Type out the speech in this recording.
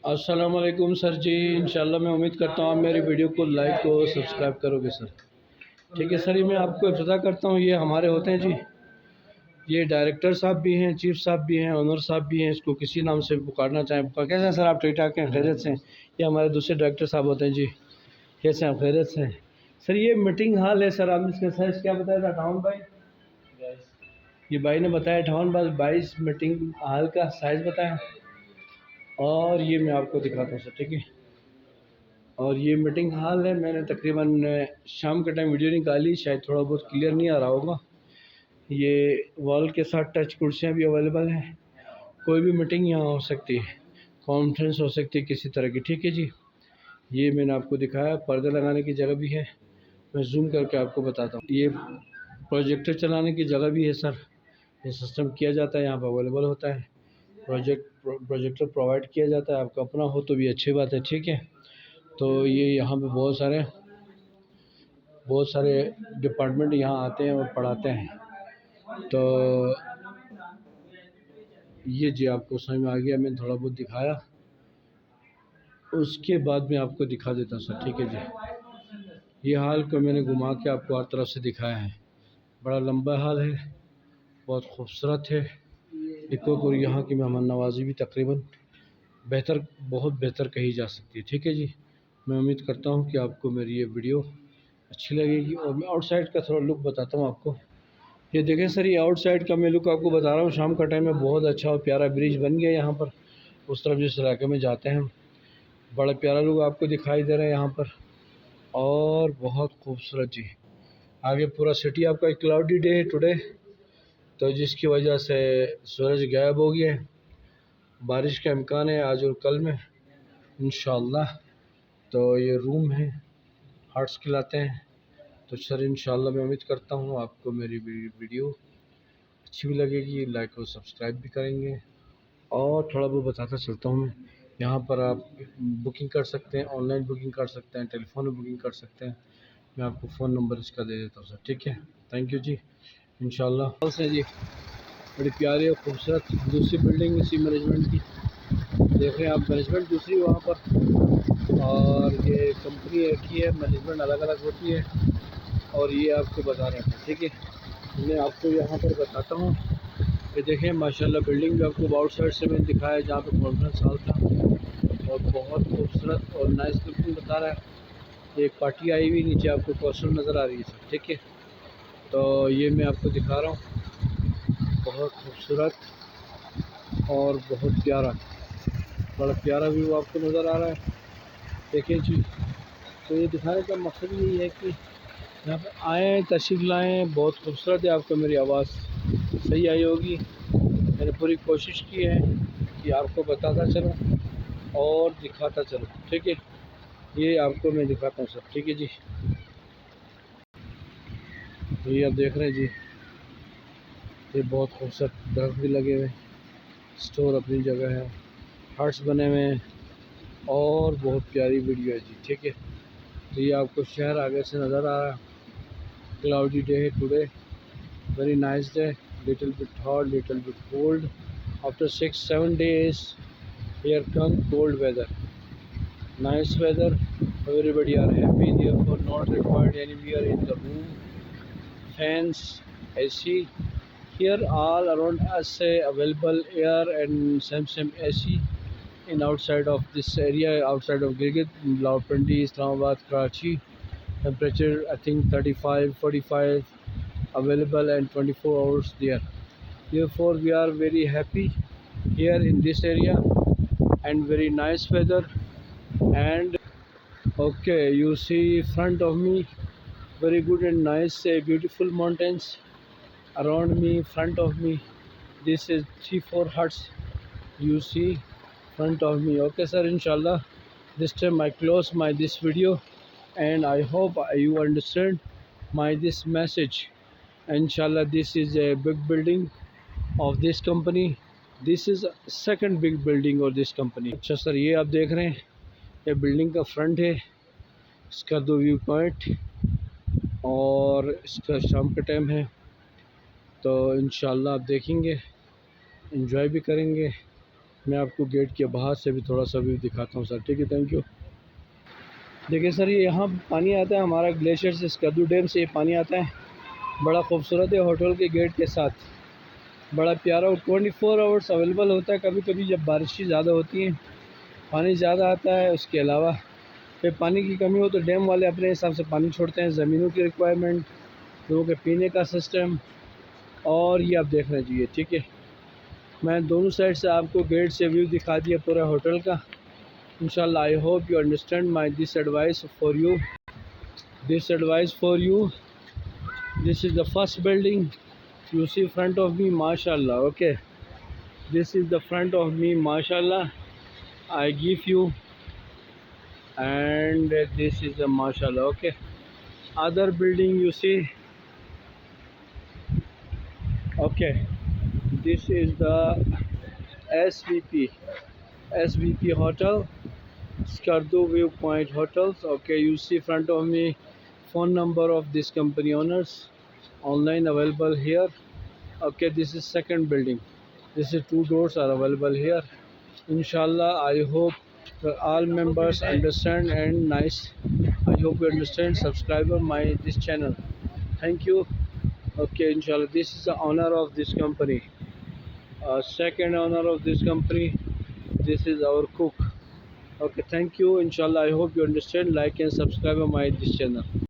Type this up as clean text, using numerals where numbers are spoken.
अस्सलाम वालेकुम सर जी। इंशाल्लाह मैं उम्मीद करता हूँ आप मेरी वीडियो को लाइक और सब्सक्राइब करोगे सर। ठीक है सर, ये मैं आपको इब्तिदा करता हूँ। ये हमारे होते हैं जी, ये डायरेक्टर साहब भी हैं, चीफ साहब भी हैं, ओनर साहब भी हैं। इसको किसी नाम से पुकारना चाहें पुकार। कैसे हैं सर आप? ठीक ठाक हैं, खैरियत से हैं? ये हमारे दूसरे डायरेक्टर साहब होते हैं जी। कैसे हैं आप? खैरियत से हैं सर। ये मीटिंग हॉल है सर। आपने इसका साइज़ क्या बताया था? 58 बाई, ये भाई ने बताया 58 बाई 22 मीटिंग हॉल का साइज़ बताया। और ये मैं आपको दिखाता हूँ सर, ठीक है। और ये मीटिंग हॉल है। मैंने तकरीबन शाम के टाइम वीडियो निकाली, शायद थोड़ा बहुत क्लियर नहीं आ रहा होगा। ये वॉल के साथ टच कुर्सियाँ भी अवेलेबल हैं। कोई भी मीटिंग यहाँ हो सकती है, कॉन्फ्रेंस हो सकती है किसी तरह की। ठीक है जी, ये मैंने आपको दिखाया। पर्दे लगाने की जगह भी है, मैं जूम करके आपको बताता हूँ। ये प्रोजेक्टर चलाने की जगह भी है सर। ये सिस्टम किया जाता है, यहाँ पर अवेलेबल होता है। प्रोजेक्टर प्रोवाइड किया जाता है। आपका अपना हो तो भी अच्छी बात है, ठीक है। तो ये यहाँ पे बहुत सारे डिपार्टमेंट यहाँ आते हैं और पढ़ाते हैं। तो ये जी आपको समझ में आ गया, मैंने थोड़ा बहुत दिखाया। उसके बाद मैं आपको दिखा देता हूँ सर, ठीक है जी। ये हाल को मैंने घुमा के आपको हर तरफ से दिखाया है। बड़ा लंबा हाल है, बहुत खूबसूरत है। एक और यहाँ की मेहमान नवाजी भी तकरीबन बहुत बेहतर कही जा सकती है। ठीक है जी, मैं उम्मीद करता हूँ कि आपको मेरी ये वीडियो अच्छी लगेगी। और मैं आउटसाइड का थोड़ा लुक बताता हूँ आपको। ये देखें सर, ये आउटसाइड का मैं लुक आपको बता रहा हूँ। शाम का टाइम में बहुत अच्छा और प्यारा ब्रिज बन गया यहाँ पर। उस तरफ जिस इलाके में जाते हैं, बड़ा प्यारा लुक आपको दिखाई दे रहा है यहाँ पर। और बहुत खूबसूरत जी। आगे पूरा सिटी आपका एक क्लाउडी डे है टुडे, तो जिसकी वजह से सूरज गायब हो गया है। बारिश का इम्कान है आज और कल में इंशाल्लाह। तो ये रूम है, हार्ट्स खिलाते हैं। तो सर इंशाल्लाह मैं उम्मीद करता हूँ आपको मेरी वीडियो अच्छी भी लगेगी, लाइक और सब्सक्राइब भी करेंगे। और थोड़ा बहुत बताता चलता हूँ मैं, यहाँ पर आप बुकिंग कर सकते हैं, ऑनलाइन बुकिंग कर सकते हैं, टेलीफोन में बुकिंग कर सकते हैं। मैं आपको फ़ोन नंबर इसका दे देता हूँ सर, ठीक है। थैंक यू जी। इंशाल्लाह से जी, बड़ी प्यारी और खूबसूरत दूसरी बिल्डिंग इसी मैनेजमेंट की देख रहे हैं आप। मैनेजमेंट दूसरी वहाँ पर, और ये कंपनी एक ही है, मैनेजमेंट अलग अलग होती है। और ये आपको बता रहे हैं, ठीक है। मैं आपको यहाँ पर बताता हूँ। ये देखें माशाल्लाह, बिल्डिंग भी आपको आउटसाइड से मैंने दिखाया जहाँ पे कॉन्फ्रेंस हॉल था। और बहुत खूबसूरत और नाइस लुकिंग बता रहा है। एक पार्टी आई हुई नीचे आपको क्लासरूम नज़र आ रही है सर, ठीक है। तो ये मैं आपको दिखा रहा हूँ, बहुत खूबसूरत और बहुत प्यारा, बड़ा प्यारा व्यू आपको नज़र आ रहा है। देखिए जी, तो ये दिखाने का मकसद यही है कि यहाँ पर आएँ, तशरीफ़ लाएँ। बहुत खूबसूरत है। आपको मेरी आवाज़ सही आई होगी। मैंने पूरी कोशिश की है कि आपको बताता चलूँ और दिखाता चलूँ, ठीक है। ये आपको मैं दिखाता हूँ सर, ठीक है जी। तो ये आप देख रहे हैं जी, ये बहुत खूबसूरत दरख्त भी लगे हुए, स्टोर अपनी जगह है, हार्ट्स बने हुए हैं। और बहुत प्यारी वीडियो है जी, ठीक है। तो ये आपको शहर आगे से नज़र आ रहा है। क्लाउडी डे है today, very nice day, little bit hot, little bit cold. After 6-7 days here come cold weather, nice weather. Everybody are happy, therefore not required anywhere in the room, fans, AC. Here all around us available air and same AC. In outside of this area, outside of Gilgit, Rawalpindi, Islamabad, Karachi, temperature I think 35-45 available and 24 hours there. Therefore we are very happy here in this area, and very nice weather. And okay, you see front of me, very good and nice beautiful mountains around me, front of me. This is 3-4 huts you see front of me. Okay sir, inshallah this time I close my this video, and I hope you understand my this message. Inshallah this is a big building of this company. This is second big building of this company. अच्छा sir, ये आप देख रहे हैं, ये building का front है, इसका 2 व्यू पॉइंट। और इसका शाम का टाइम है, तो इंशाल्लाह आप देखेंगे, एंजॉय भी करेंगे। मैं आपको गेट के बाहर से भी थोड़ा सा व्यू दिखाता हूँ सर। ठीक है, थैंक यू। देखिए सर, ये यहाँ पानी आता है हमारा ग्लेशियर से, स्कर्दू डैम से ये पानी आता है। बड़ा खूबसूरत है, होटल के गेट के साथ बड़ा प्यारा, और 24 आवर्स अवेलेबल होता है। कभी कभी जब बारिशें ज़्यादा होती हैं, पानी ज़्यादा आता है, उसके अलावा फिर पानी की कमी हो तो डैम वाले अपने हिसाब से पानी छोड़ते हैं। ज़मीनों की रिक्वायरमेंट, लोगों के पीने का सिस्टम, और ये आप देख लीजिए। ठीक है, मैं दोनों साइड से आपको गेट से व्यू दिखा दिया पूरा होटल का। इंशाल्लाह I hope you understand my this advice for you. This advice for you. This is the first building you see front of me, mashallah. Okay, this is the front of me, mashallah. I give you, and this is the mashallah. Okay, other building you see. Okay, this is the SVP Hotel, Skardu Viewpoint Hotels. Okay, you see front of me phone number of this company owners, online available here. Okay, this is second building. This is two doors are available here. Inshallah, I hope that all members understand and nice. I hope you understand. Subscriber my this channel. Thank you. Okay, inshallah, this is the owner of this company. Second owner of this company. This is our cook. Okay, thank you. Inshallah, I hope you understand. Like and subscribe my this channel.